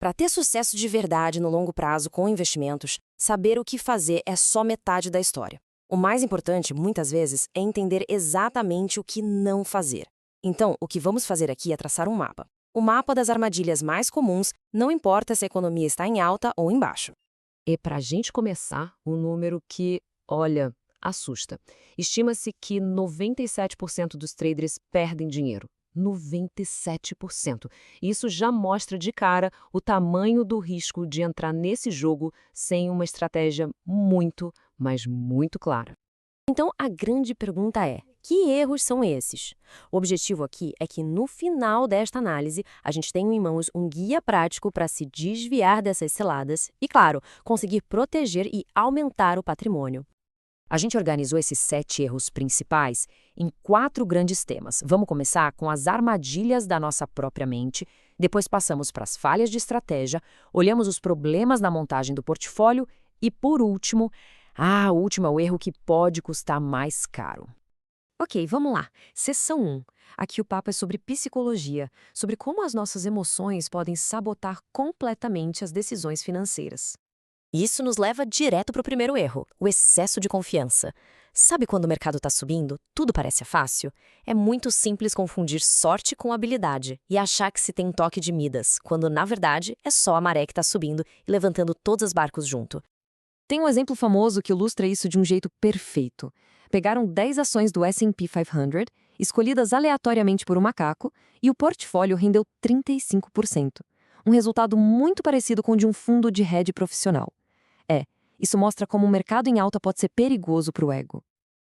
Para ter sucesso de verdade no longo prazo com investimentos, saber o que fazer é só metade da história. O mais importante, muitas vezes, é entender exatamente o que não fazer. Então, o que vamos fazer aqui é traçar um mapa. O mapa das armadilhas mais comuns, não importa se a economia está em alta ou em baixo. E para a gente começar, um número que, olha, assusta. Estima-se que 97% dos traders perdem dinheiro. 97%. Isso já mostra de cara o tamanho do risco de entrar nesse jogo sem uma estratégia muito, mas muito clara. Então, a grande pergunta é: que erros são esses? O objetivo aqui é que, no final desta análise, a gente tenha em mãos um guia prático para se desviar dessas ciladas e, claro, conseguir proteger e aumentar o patrimônio. A gente organizou esses 7 erros principais em 4 grandes temas. Vamos começar com as armadilhas da nossa própria mente, depois passamos para as falhas de estratégia, olhamos os problemas na montagem do portfólio e, por último, o último é o erro que pode custar mais caro. Ok, vamos lá. Seção 1. Aqui o papo é sobre psicologia, sobre como as nossas emoções podem sabotar completamente as decisões financeiras. Isso nos leva direto para o primeiro erro, o excesso de confiança. Sabe quando o mercado está subindo, tudo parece fácil? É muito simples confundir sorte com habilidade e achar que se tem um toque de Midas, quando na verdade é só a maré que está subindo e levantando todos os barcos junto. Tem um exemplo famoso que ilustra isso de um jeito perfeito. Pegaram 10 ações do S&P 500, escolhidas aleatoriamente por um macaco, e o portfólio rendeu 35%. Um resultado muito parecido com o de um fundo de hedge profissional. Isso mostra como o mercado em alta pode ser perigoso para o ego.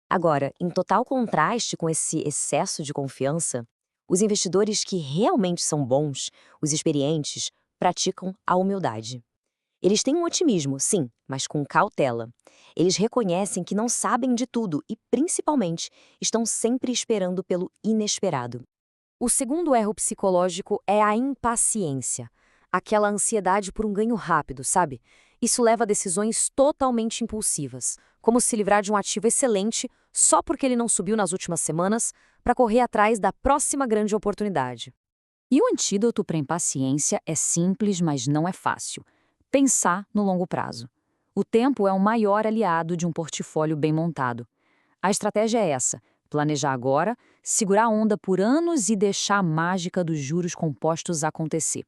Agora, em total contraste com esse excesso de confiança, os investidores que realmente são bons, os experientes, praticam a humildade. Eles têm um otimismo, sim, mas com cautela. Eles reconhecem que não sabem de tudo e, principalmente, estão sempre esperando pelo inesperado. O segundo erro psicológico é a impaciência. Aquela ansiedade por um ganho rápido, sabe? Isso leva a decisões totalmente impulsivas, como se livrar de um ativo excelente só porque ele não subiu nas últimas semanas para correr atrás da próxima grande oportunidade. E o antídoto para a impaciência é simples, mas não é fácil. Pensar no longo prazo. O tempo é o maior aliado de um portfólio bem montado. A estratégia é essa: planejar agora, segurar a onda por anos e deixar a mágica dos juros compostos acontecer.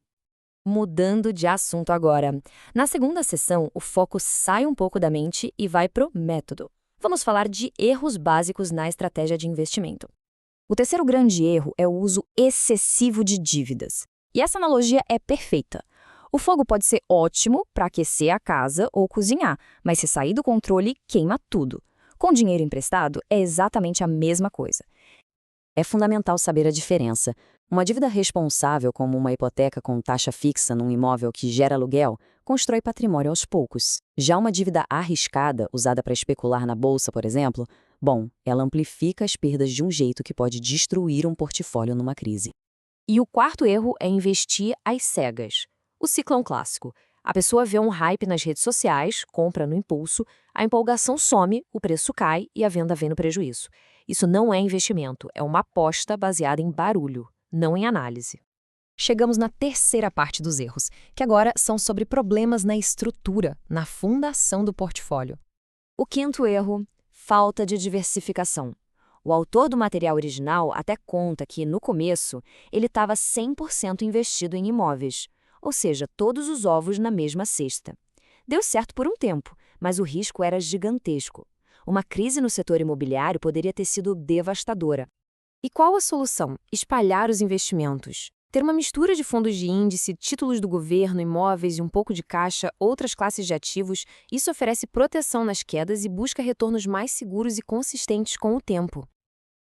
Mudando de assunto agora. Na segunda sessão, o foco sai um pouco da mente e vai pro método. Vamos falar de erros básicos na estratégia de investimento. O terceiro grande erro é o uso excessivo de dívidas. E essa analogia é perfeita. O fogo pode ser ótimo para aquecer a casa ou cozinhar, mas se sair do controle, queima tudo. Com dinheiro emprestado, é exatamente a mesma coisa. É fundamental saber a diferença. Uma dívida responsável, como uma hipoteca com taxa fixa num imóvel que gera aluguel, constrói patrimônio aos poucos. Já uma dívida arriscada, usada para especular na bolsa, por exemplo, ela amplifica as perdas de um jeito que pode destruir um portfólio numa crise. E o quarto erro é investir às cegas. O ciclão clássico. A pessoa vê um hype nas redes sociais, compra no impulso, a empolgação some, o preço cai e a venda vem no prejuízo. Isso não é investimento, é uma aposta baseada em barulho, não em análise. Chegamos na terceira parte dos erros, que agora são sobre problemas na estrutura, na fundação do portfólio. O quinto erro, falta de diversificação. O autor do material original até conta que, no começo, ele estava 100% investido em imóveis, ou seja, todos os ovos na mesma cesta. Deu certo por um tempo, mas o risco era gigantesco. Uma crise no setor imobiliário poderia ter sido devastadora. E qual a solução? Espalhar os investimentos. Ter uma mistura de fundos de índice, títulos do governo, imóveis e um pouco de caixa, outras classes de ativos, isso oferece proteção nas quedas e busca retornos mais seguros e consistentes com o tempo.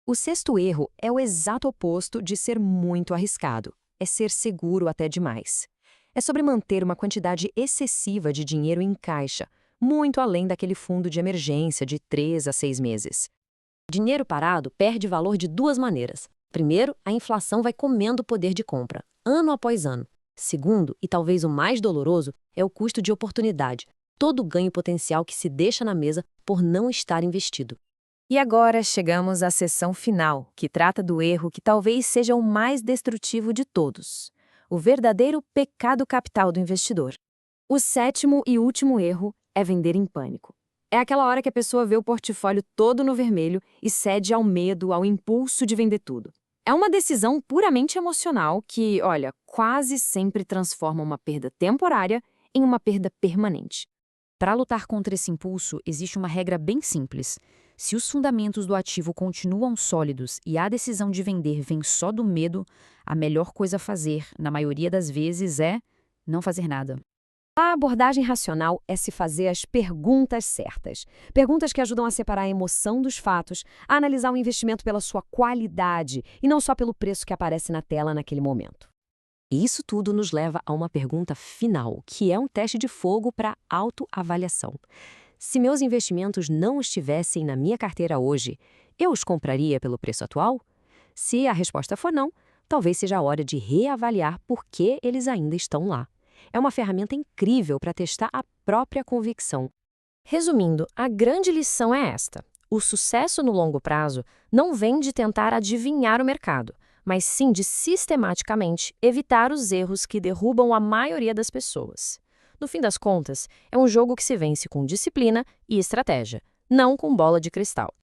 O sexto erro é o exato oposto de ser muito arriscado. É ser seguro até demais. É sobre manter uma quantidade excessiva de dinheiro em caixa, muito além daquele fundo de emergência de 3 a 6 meses. Dinheiro parado perde valor de 2 maneiras. Primeiro, a inflação vai comendo o poder de compra, ano após ano. Segundo, e talvez o mais doloroso, é o custo de oportunidade, todo o ganho potencial que se deixa na mesa por não estar investido. E agora chegamos à seção final, que trata do erro que talvez seja o mais destrutivo de todos: o verdadeiro pecado capital do investidor. O sétimo e último erro é vender em pânico. É aquela hora que a pessoa vê o portfólio todo no vermelho e cede ao medo, ao impulso de vender tudo. É uma decisão puramente emocional que, olha, quase sempre transforma uma perda temporária em uma perda permanente. Para lutar contra esse impulso, existe uma regra bem simples. Se os fundamentos do ativo continuam sólidos e a decisão de vender vem só do medo, a melhor coisa a fazer, na maioria das vezes, é não fazer nada. A abordagem racional é se fazer as perguntas certas. Perguntas que ajudam a separar a emoção dos fatos, a analisar o investimento pela sua qualidade e não só pelo preço que aparece na tela naquele momento. E isso tudo nos leva a uma pergunta final, que é um teste de fogo para autoavaliação. Se meus investimentos não estivessem na minha carteira hoje, eu os compraria pelo preço atual? Se a resposta for não, talvez seja a hora de reavaliar por que eles ainda estão lá. É uma ferramenta incrível para testar a própria convicção. Resumindo, a grande lição é esta: o sucesso no longo prazo não vem de tentar adivinhar o mercado, mas sim de sistematicamente evitar os erros que derrubam a maioria das pessoas. No fim das contas, é um jogo que se vence com disciplina e estratégia, não com bola de cristal.